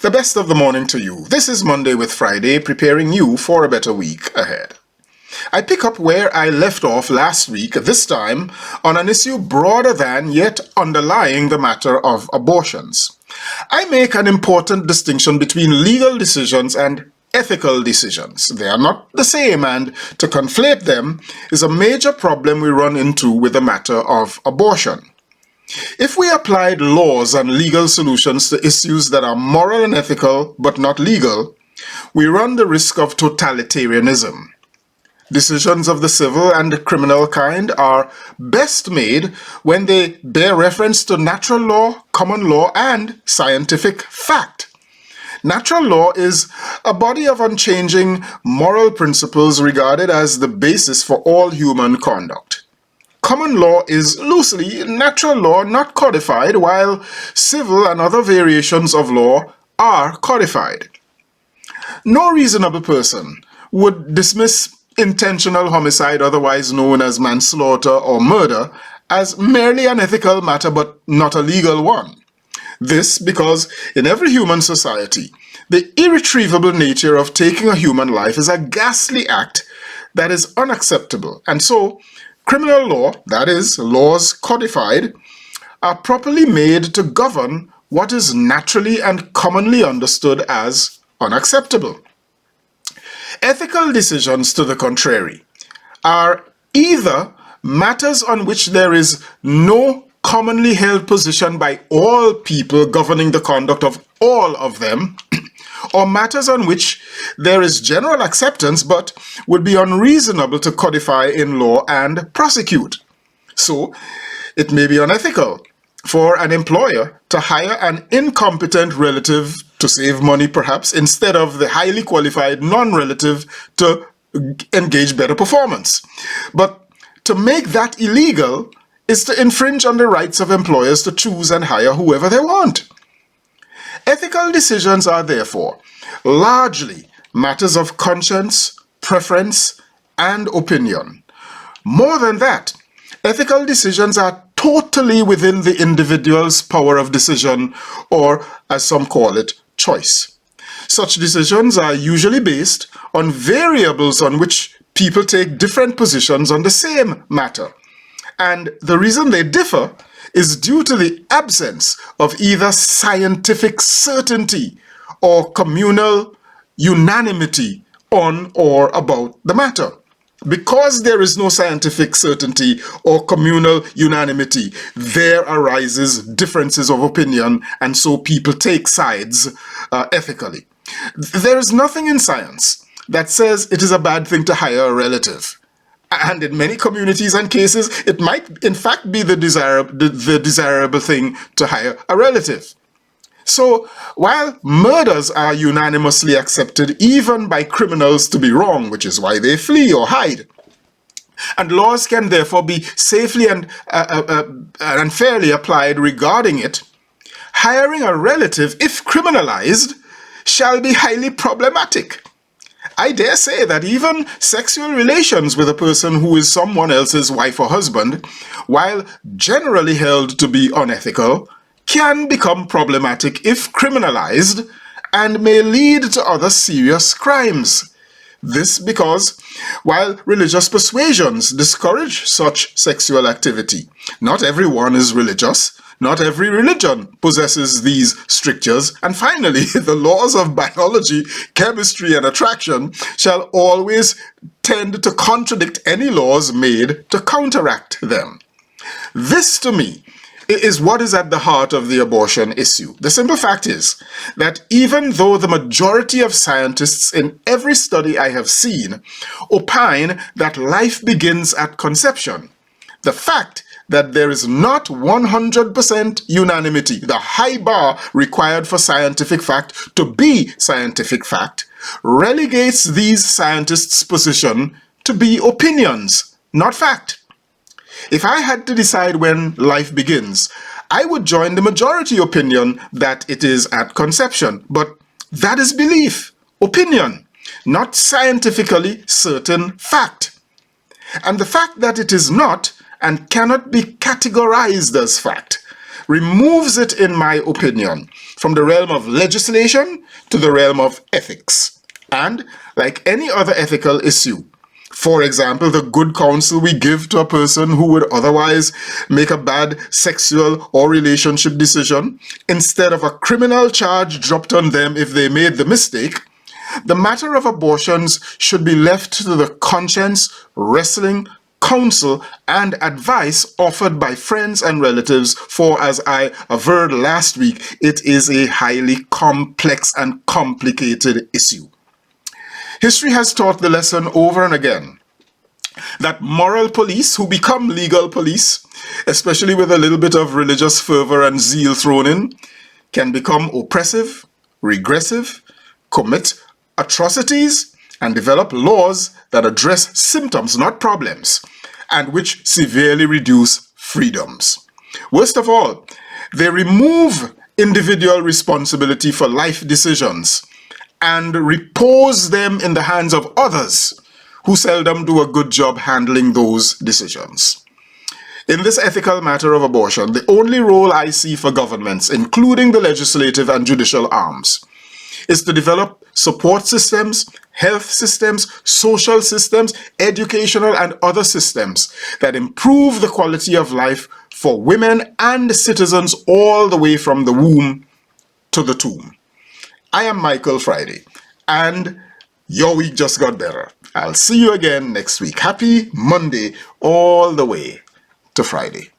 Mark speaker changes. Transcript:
Speaker 1: The best of the morning to you. This is Monday with Friday, preparing you for a better week ahead. I pick up where I left off last week, this time on an issue broader than yet underlying the matter of abortions. I make an important distinction between legal decisions and ethical decisions. They are not the same, and to conflate them is a major problem we run into with the matter of abortion. If we applied laws and legal solutions to issues that are moral and ethical but not legal, we run the risk of totalitarianism. Decisions of the civil and criminal kind are best made when they bear reference to natural law, common law, and scientific fact. Natural law is a body of unchanging moral principles regarded as the basis for all human conduct. Common law is loosely natural law not codified, while civil and other variations of law are codified. No reasonable person would dismiss intentional homicide, otherwise known as manslaughter or murder, as merely an ethical matter but not a legal one. This because in every human society, the irretrievable nature of taking a human life is a ghastly act that is unacceptable, and so criminal law, that is, laws codified, are properly made to govern what is naturally and commonly understood as unacceptable. Ethical decisions, to the contrary, are either matters on which there is no commonly held position by all people governing the conduct of all of them, or matters on which there is general acceptance but would be unreasonable to codify in law and prosecute. So, it may be unethical for an employer to hire an incompetent relative to save money, perhaps, instead of the highly qualified non-relative to engage better performance. But to make that illegal is to infringe on the rights of employers to choose and hire whoever they want. Ethical decisions are therefore largely matters of conscience, preference, and opinion. More than that, ethical decisions are totally within the individual's power of decision, or as some call it, choice. Such decisions are usually based on variables on which people take different positions on the same matter. And the reason they differ is due to the absence of either scientific certainty or communal unanimity on or about the matter. Because there is no scientific certainty or communal unanimity, there arises differences of opinion, and so people take sides ethically. There is nothing in science that says it is a bad thing to hire a relative. And in many communities and cases, it might in fact be the desirable thing to hire a relative. So, while murders are unanimously accepted even by criminals to be wrong, which is why they flee or hide, and laws can therefore be safely and fairly applied regarding it, hiring a relative, if criminalized, shall be highly problematic. I dare say that even sexual relations with a person who is someone else's wife or husband, while generally held to be unethical, can become problematic if criminalized and may lead to other serious crimes. This because, while religious persuasions discourage such sexual activity, not everyone is religious, not every religion possesses these strictures, and finally, the laws of biology, chemistry, and attraction shall always tend to contradict any laws made to counteract them. This, to me, is what is at the heart of the abortion issue. The simple fact is that even though the majority of scientists in every study I have seen opine that life begins at conception, the fact that there is not 100% unanimity, the high bar required for scientific fact to be scientific fact, relegates these scientists' position to be opinions, not fact. If I had to decide when life begins, I would join the majority opinion that it is at conception, but that is belief, opinion, not scientifically certain fact. And the fact that it is not and cannot be categorized as fact removes it, in my opinion, from the realm of legislation to the realm of ethics. And, like any other ethical issue, for example, the good counsel we give to a person who would otherwise make a bad sexual or relationship decision, instead of a criminal charge dropped on them if they made the mistake, the matter of abortions should be left to the conscience, wrestling, counsel, and advice offered by friends and relatives, for, as I averred last week, it is a highly complex and complicated issue. History has taught the lesson over and again that moral police who become legal police, especially with a little bit of religious fervor and zeal thrown in, can become oppressive, regressive, commit atrocities, and develop laws that address symptoms, not problems, and which severely reduce freedoms. Worst of all, they remove individual responsibility for life decisions and repose them in the hands of others who seldom do a good job handling those decisions. In this ethical matter of abortion, the only role I see for governments, including the legislative and judicial arms, is to develop support systems, health systems, social systems, educational and other systems that improve the quality of life for women and citizens all the way from the womb to the tomb. I am Michael Friday, and your week just got better. I'll see you again next week. Happy Monday all the way to Friday.